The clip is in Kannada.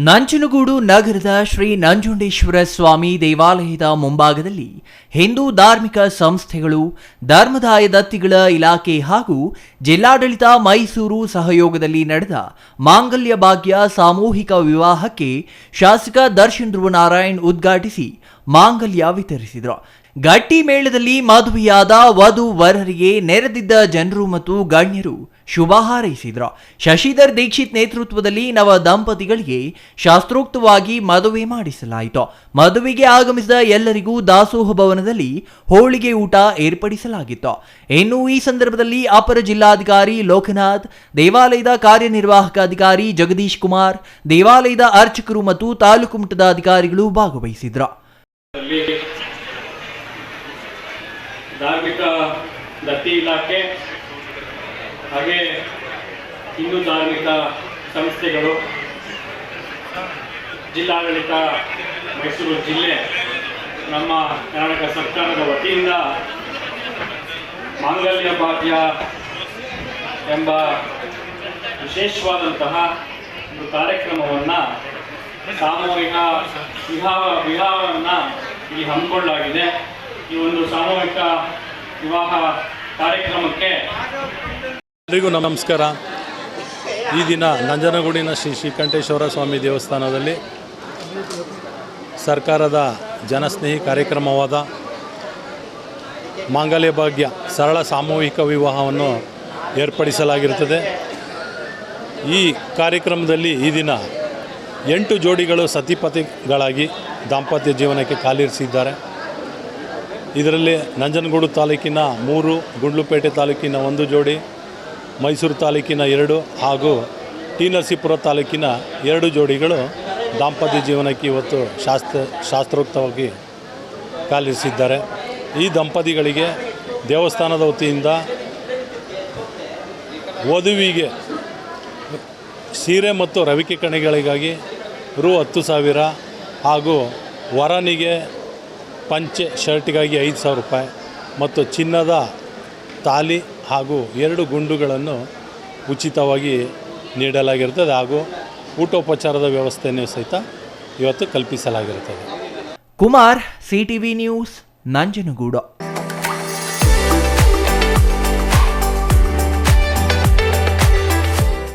ನಂಜನಗೂಡು ನಗರದ ಶ್ರೀ ನಂಜುಂಡೇಶ್ವರ ಸ್ವಾಮಿ ದೇವಾಲಯದ ಮುಂಭಾಗದಲ್ಲಿ ಹಿಂದೂ ಧಾರ್ಮಿಕ ಸಂಸ್ಥೆಗಳು, ಧರ್ಮದಾಯ ದತ್ತಿಗಳ ಇಲಾಖೆ ಹಾಗೂ ಜಿಲ್ಲಾಡಳಿತ ಮೈಸೂರು ಸಹಯೋಗದಲ್ಲಿ ನಡೆದ ಮಾಂಗಲ್ಯ ಭಾಗ್ಯ ಸಾಮೂಹಿಕ ವಿವಾಹಕ್ಕೆ ಶಾಸಕ ದರ್ಶನ್ ಧ್ರುವನಾರಾಯಣ್ ಉದ್ಘಾಟಿಸಿ ಮಾಂಗಲ್ಯ ವಿತರಿಸಿದರು. ಗಟ್ಟಿ ಮೇಳದಲ್ಲಿ ಮದುವೆಯಾದ ವಧು ವರರಿಗೆ ನೆರೆದಿದ್ದ ಜನರು ಮತ್ತು ಗಣ್ಯರು ಶುಭ ಹಾರೈಸಿದರು. ಶಶಿಧರ್ ದೀಕ್ಷಿತ್ ನೇತೃತ್ವದಲ್ಲಿ ನವ ದಂಪತಿಗಳಿಗೆ ಶಾಸ್ತ್ರೋಕ್ತವಾಗಿ ಮದುವೆ ಮಾಡಿಸಲಾಯಿತು. ಮದುವೆಗೆ ಆಗಮಿಸಿದ ಎಲ್ಲರಿಗೂ ದಾಸೋಹ ಭವನದಲ್ಲಿ ಹೋಳಿಗೆ ಊಟ ಏರ್ಪಡಿಸಲಾಗಿತ್ತು. ಇನ್ನು ಈ ಸಂದರ್ಭದಲ್ಲಿ ಅಪರ ಜಿಲ್ಲಾಧಿಕಾರಿ ಲೋಕನಾಥ್, ದೇವಾಲಯದ ಕಾರ್ಯನಿರ್ವಾಹಕ ಅಧಿಕಾರಿ ಜಗದೀಶ್ ಕುಮಾರ್, ದೇವಾಲಯದ ಅರ್ಚಕರು ಮತ್ತು ತಾಲೂಕು ಮಟ್ಟದ ಅಧಿಕಾರಿಗಳು ಭಾಗವಹಿಸಿದರು. ಧಾರ್ಮಿಕ ದತ್ತಿ ಇಲಾಖೆ ಹಾಗೆ ಹಿಂದೂ ಧಾರ್ಮಿಕ ಸಂಸ್ಥೆಗಳು, ಜಿಲ್ಲಾಡಳಿತ ಮೈಸೂರು ಜಿಲ್ಲೆ, ನಮ್ಮ ಕರ್ನಾಟಕ ಸರ್ಕಾರದ ವತಿಯಿಂದ ಮಾಂಗಲ್ಯ ಭಾಗ್ಯ ಎಂಬ ವಿಶೇಷವಾದಂತಹ ಒಂದು ಕಾರ್ಯಕ್ರಮವನ್ನು, ಸಾಮೂಹಿಕ ವಿವಾಹವನ್ನು ಇಲ್ಲಿ ಹಮ್ಮಿಕೊಳ್ಳಲಾಗಿದೆ. ಈ ಒಂದು ಸಾಮೂಹಿಕ ವಿವಾಹ ಕಾರ್ಯಕ್ರಮಕ್ಕೆ ಎಲ್ಲರಿಗೂ ನಮಸ್ಕಾರ. ಈ ದಿನ ನಂಜನಗೂಡಿನ ಶ್ರೀ ಶ್ರೀಕಂಠೇಶ್ವರ ಸ್ವಾಮಿ ದೇವಸ್ಥಾನದಲ್ಲಿ ಸರ್ಕಾರದ ಜನಸ್ನೇಹಿ ಕಾರ್ಯಕ್ರಮವಾದ ಮಾಂಗಲ್ಯ ಭಾಗ್ಯ ಸರಳ ಸಾಮೂಹಿಕ ವಿವಾಹವನ್ನು ಏರ್ಪಡಿಸಲಾಗಿರುತ್ತದೆ. ಈ ಕಾರ್ಯಕ್ರಮದಲ್ಲಿ ಈ ದಿನ 8 ಜೋಡಿಗಳು ಸತಿಪತಿಗಳಾಗಿ ದಾಂಪತ್ಯ ಜೀವನಕ್ಕೆ ಕಾಲಿರಿಸಿದ್ದಾರೆ. ಇದರಲ್ಲಿ ನಂಜನಗೂಡು ತಾಲೂಕಿನ 3, ಗುಂಡ್ಲುಪೇಟೆ ತಾಲೂಕಿನ 1 ಜೋಡಿ, ಮೈಸೂರು ತಾಲೂಕಿನ 2 ಹಾಗೂ ಟಿ ನರಸೀಪುರ ತಾಲೂಕಿನ 2 ಜೋಡಿಗಳು ದಾಂಪತ್ಯ ಜೀವನಕ್ಕೆ ಇವತ್ತು ಶಾಸ್ತ್ರೋಕ್ತವಾಗಿ ಕಾಲಿರಿಸಿದ್ದಾರೆ. ಈ ದಂಪತಿಗಳಿಗೆ ದೇವಸ್ಥಾನದ ವತಿಯಿಂದ ವಧುವಿಗೆ ಸೀರೆ ಮತ್ತು ರವಿಕೆ ಕಣೆಗಳಿಗಾಗಿ ರು 10,000 ಹಾಗೂ ವರನಿಗೆ ಪಂಚೆ ಶರ್ಟಿಗಾಗಿ 5,000 ರೂಪಾಯಿ ಮತ್ತು ಚಿನ್ನದ ತಾಲಿ ಹಾಗೂ 2 ಗುಂಡುಗಳನ್ನು ಉಚಿತವಾಗಿ ನೀಡಲಾಗಿರುತ್ತದೆ. ಹಾಗೂ ಊಟೋಪಚಾರದ ವ್ಯವಸ್ಥೆಯನ್ನು ಸಹಿತ ಇವತ್ತು ಕಲ್ಪಿಸಲಾಗಿರುತ್ತದೆ. Kumar, CTV news, Nanjangud.